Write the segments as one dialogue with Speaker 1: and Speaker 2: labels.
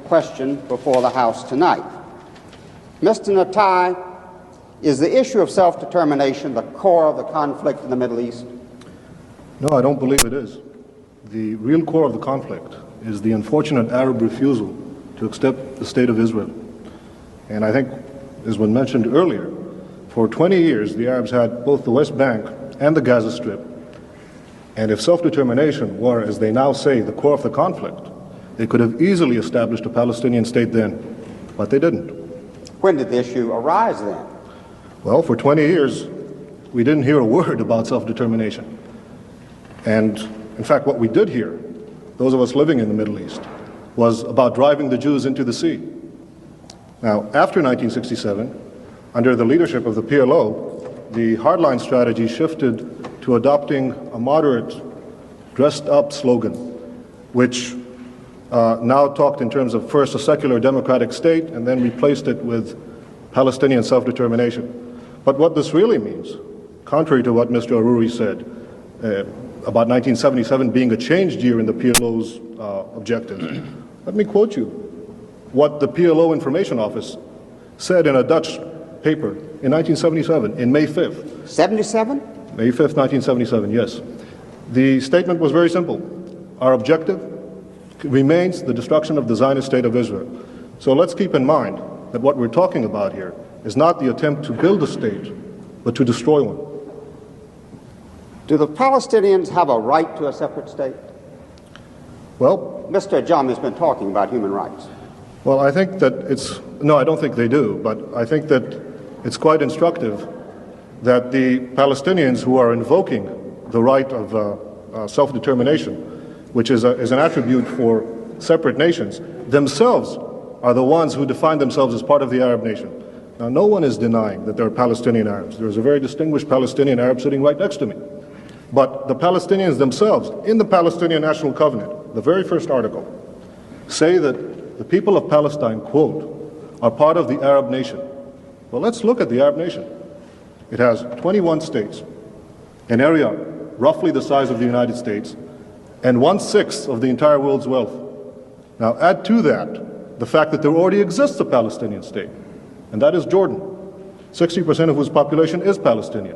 Speaker 1: question before the House tonight. Mr. Netanyahu, is the issue of self-determination the core of the conflict in the Middle East?
Speaker 2: No, I don't believe it is. The real core of the conflict is the unfortunate Arab refusal to accept the State of Israel. And I think, as was mentioned earlier, for 20 years the Arabs had both the West Bank and the Gaza Strip. And if self-determination were, as they now say, the core of the conflict, they could have easily established a Palestinian state then, but they didn't.
Speaker 1: When did the issue arise then?
Speaker 2: Well, for 20 years, we didn't hear a word about self-determination. And in fact, what we did hear, those of us living in the Middle East, was about driving the Jews into the sea. Now, after 1967, under the leadership of the PLO, the hardline strategy shifted to adopting a moderate, dressed-up slogan, which now talked in terms of first a secular democratic state and then replaced it with Palestinian self-determination. But what this really means, contrary to what Mr. Aruri said, about 1977 being a changed year in the PLO's objectives, let me quote you what the PLO Information Office said in a Dutch paper in 1977, in May 5th.
Speaker 1: 77?
Speaker 2: May 5th, 1977, yes. The statement was very simple. Our objective remains the destruction of the Zionist state of Israel. So let's keep in mind that what we're talking about here is not the attempt to build a state, but to destroy one.
Speaker 1: Do the Palestinians have a right to a separate state?
Speaker 2: Well,
Speaker 1: Mr. Ajami has been talking about human rights.
Speaker 2: well, I think that no, I don't think they do, but I think that it's quite instructive that the Palestinians who are invoking the right of self-determination, which is an attribute for separate nations, themselves are the ones who define themselves as part of the Arab nation. Now, no one is denying that there are Palestinian Arabs. There's a very distinguished Palestinian Arab sitting right next to me. But the Palestinians themselves, in the Palestinian National Covenant, the very first article, say that the people of Palestine, quote, are part of the Arab nation. Well, let's look at the Arab nation. It has 21 states, an area roughly the size of the United States, and 1/6 of the entire world's wealth. Now, add to that the fact that there already exists a Palestinian state, and that is Jordan, 60% of whose population is Palestinian.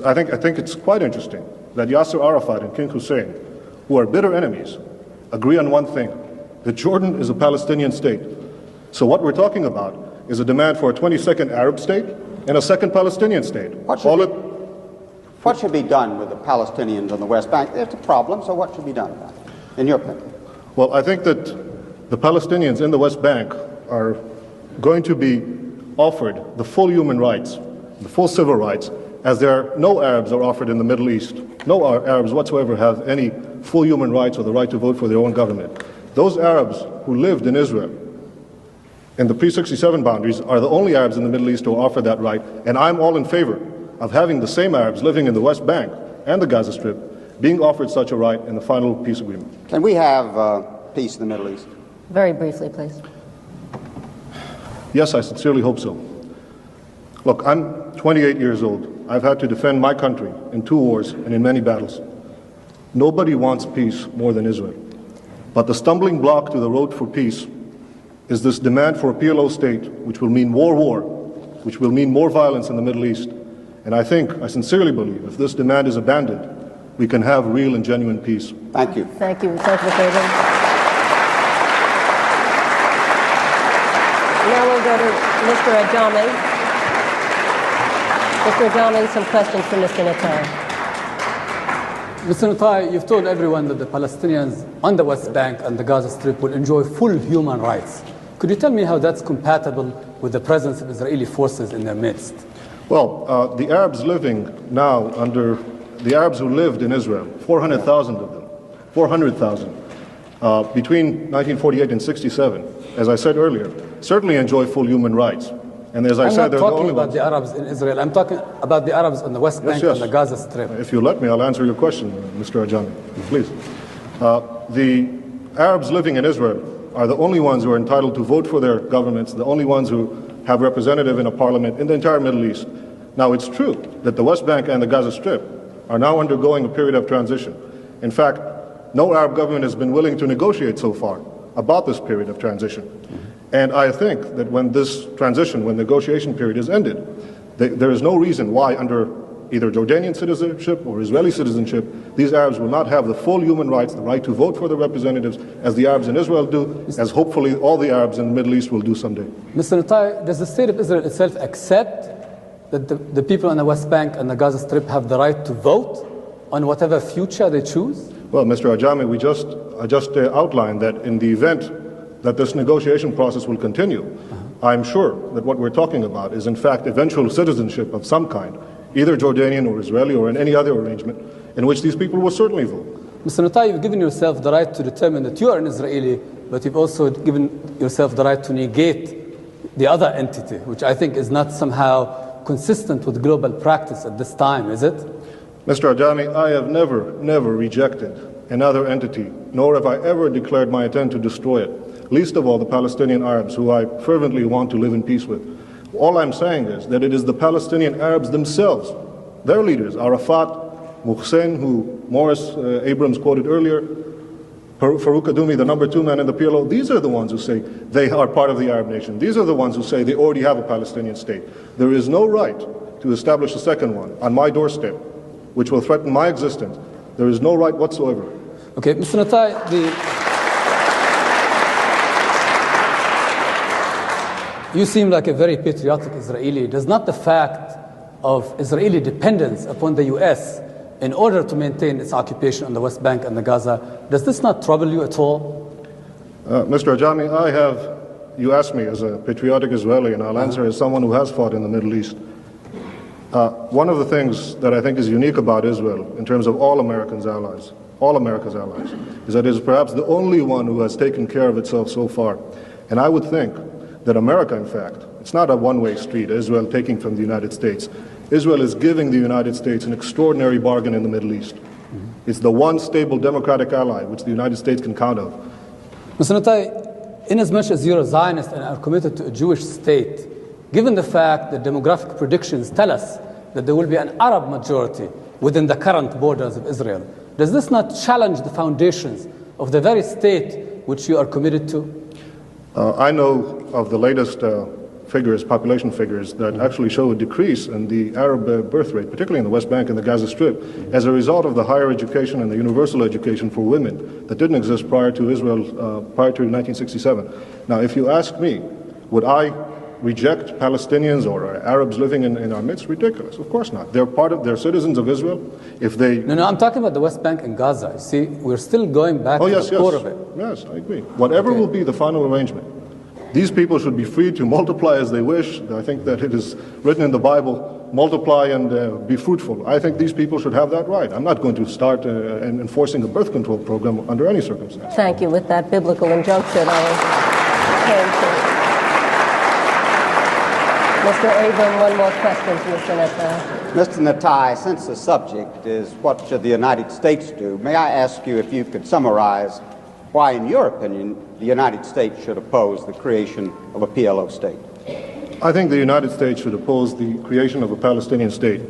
Speaker 2: I think it's quite interesting that Yasser Arafat and King Hussein, who are bitter enemies, agree on one thing, that Jordan is a Palestinian state. So what we're talking about is a demand for a 22nd Arab state and a second Palestinian state.
Speaker 1: What should be done with the Palestinians on the West Bank? It's a problem, so what should be done about it, in your opinion?
Speaker 2: Well, I think that the Palestinians in the West Bank are going to be offered the full human rights, the full civil rights, as no Arabs are offered in the Middle East. No Arabs whatsoever have any full human rights or the right to vote for their own government. Those Arabs who lived in Israel in the pre-67 boundaries are the only Arabs in the Middle East who are offered that right, and I'm all in favor of having the same Arabs living in the West Bank and the Gaza Strip being offered such a right in the final peace agreement.
Speaker 1: Can we have peace in the Middle East?
Speaker 3: Very briefly, please.
Speaker 2: Yes, I sincerely hope so. Look, I'm 28 years old. I've had to defend my country in 2 wars and in many battles. Nobody wants peace more than Israel. But the stumbling block to the road for peace is this demand for a PLO state, which will mean more war, which will mean more violence in the Middle East. And I sincerely believe, if this demand is abandoned, we can have real and genuine peace.
Speaker 1: Thank you.
Speaker 3: Thank you, Senator Fagan. Now we'll go to Mr. Ajami. Mr. Ajami, some questions for Mr. Netanyahu.
Speaker 4: Mr. Netanyahu, you've told everyone that the Palestinians on the West Bank and the Gaza Strip will enjoy full human rights. Could you tell me how that's compatible with the presence of Israeli forces in their midst?
Speaker 2: Well, the Arabs living now the Arabs who lived in Israel, 400,000 of them, 400,000, between 1948 and 67, as I said earlier, certainly enjoy full human rights. And as I said, they're the only
Speaker 4: ones. I'm not talking about the Arabs in Israel. I'm talking about the Arabs on the West Bank and the Gaza Strip.
Speaker 2: If you let me, I'll answer your question, Mr. Ajami, please. The Arabs living in Israel are the only ones who are entitled to vote for their governments, the only ones who have representative in a parliament in the entire Middle East. Now, it's true that the West Bank and the Gaza Strip are now undergoing a period of transition. In fact, no Arab government has been willing to negotiate so far about this period of transition. And I think that when this transition, when negotiation period is ended, there is no reason why under either Jordanian citizenship or Israeli citizenship, these Arabs will not have the full human rights, the right to vote for their representatives, as the Arabs in Israel do, as hopefully all the Arabs in the Middle East will do someday.
Speaker 4: Mr. Netanyahu, does the state of Israel itself accept that the people on the West Bank and the Gaza Strip have the right to vote on whatever future they choose?
Speaker 2: Well, Mr. Ajami, I just outlined that in the event that this negotiation process will continue, I'm sure that what we're talking about is in fact eventual citizenship of some kind, either Jordanian or Israeli or in any other arrangement in which these people will certainly vote.
Speaker 4: Mr. Netanyahu, you've given yourself the right to determine that you are an Israeli, but you've also given yourself the right to negate the other entity, which I think is not somehow consistent with global practice at this time, is it?
Speaker 2: Mr. Ajami, I have never rejected another entity, nor have I ever declared my intent to destroy it, least of all the Palestinian Arabs, who I fervently want to live in peace with. All I'm saying is that it is the Palestinian Arabs themselves, their leaders, Arafat, Muhsin, who Morris Abrams quoted earlier, Farouk Kaddoumi, the number 2 man in the PLO, these are the ones who say they are part of the Arab nation. These are the ones who say they already have a Palestinian state. There is no right to establish a second one on my doorstep, which will threaten my existence. There is no right whatsoever.
Speaker 4: Okay, Mr. Netanyahu, you seem like a very patriotic Israeli. Does not the fact of Israeli dependence upon the U.S. in order to maintain its occupation on the West Bank and the Gaza, does this not trouble you at all?
Speaker 2: Mr. Ajami, you asked me as a patriotic Israeli, and I'll answer as someone who has fought in the Middle East. One of the things that I think is unique about Israel, in terms of all America's allies, is that it is perhaps the only one who has taken care of itself so far. And I would think that America, in fact, it's not a one-way street, Israel taking from the United States. Israel is giving the United States an extraordinary bargain in the Middle East. It's the one stable democratic ally which the United States can count on.
Speaker 4: Mr. Netanyahu, inasmuch as you're a Zionist and are committed to a Jewish state, given the fact that demographic predictions tell us that there will be an Arab majority within the current borders of Israel, does this not challenge the foundations of the very state which you are committed to?
Speaker 2: I know of the latest population figures, that actually show a decrease in the Arab birth rate, particularly in the West Bank and the Gaza Strip, as a result of the higher education and the universal education for women that didn't exist prior to Israel, prior to 1967. Now, if you ask me, would I reject Palestinians or Arabs living in our midst? Ridiculous. Of course not. They're citizens of Israel. If they...
Speaker 4: No, I'm talking about the West Bank and Gaza. You see, we're still going back to the core of it.
Speaker 2: Yes, I agree. Whatever will be the final arrangement, these people should be free to multiply as they wish. I think that it is written in the Bible, multiply and be fruitful. I think these people should have that right. I'm not going to start enforcing a birth control program under any circumstance.
Speaker 3: Thank you. With that biblical injunction, I will turn to Mr. Abram, one more question to Mr. Netanyahu.
Speaker 1: Mr. Netanyahu, since the subject is what should the United States do, may I ask you if you could summarize why, in your opinion, the United States should oppose the creation of a PLO state?
Speaker 2: I think the United States should oppose the creation of a Palestinian state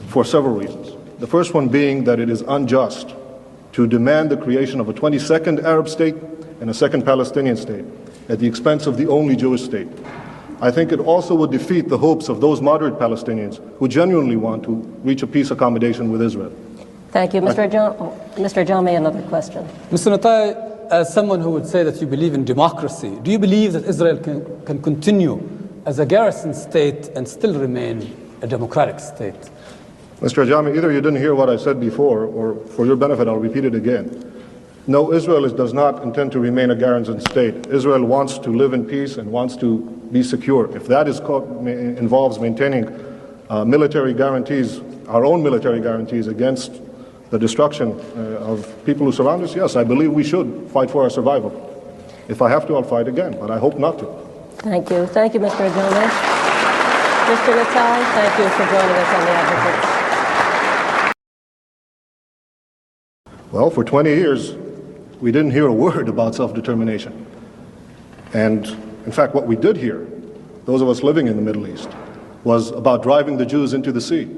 Speaker 2: for several reasons. The first one being that it is unjust to demand the creation of a 22nd Arab state and a second Palestinian state at the expense of the only Jewish state. I think it also would defeat the hopes of those moderate Palestinians who genuinely want to reach a peace accommodation with Israel.
Speaker 3: Thank you. Mr. Ajami, another question.
Speaker 4: Mr. Netanyahu, as someone who would say that you believe in democracy, do you believe that Israel can continue as a garrison state and still remain a democratic state?
Speaker 2: Mr. Ajami, either you didn't hear what I said before, or for your benefit, I'll repeat it again. No, Israel does not intend to remain a garrison state. Israel wants to live in peace and wants to be secure. If that involves maintaining military guarantees, our own military guarantees against the destruction of people who surround us, yes, I believe we should fight for our survival. If I have to, I'll fight again, but I hope not to.
Speaker 3: Thank you. Thank you, Mr. Ajami. Mr. Netanyahu, thank you for joining us on The Advocate.
Speaker 2: Well, for 20 years, we didn't hear a word about self-determination. And in fact, what we did hear, those of us living in the Middle East, was about driving the Jews into the sea.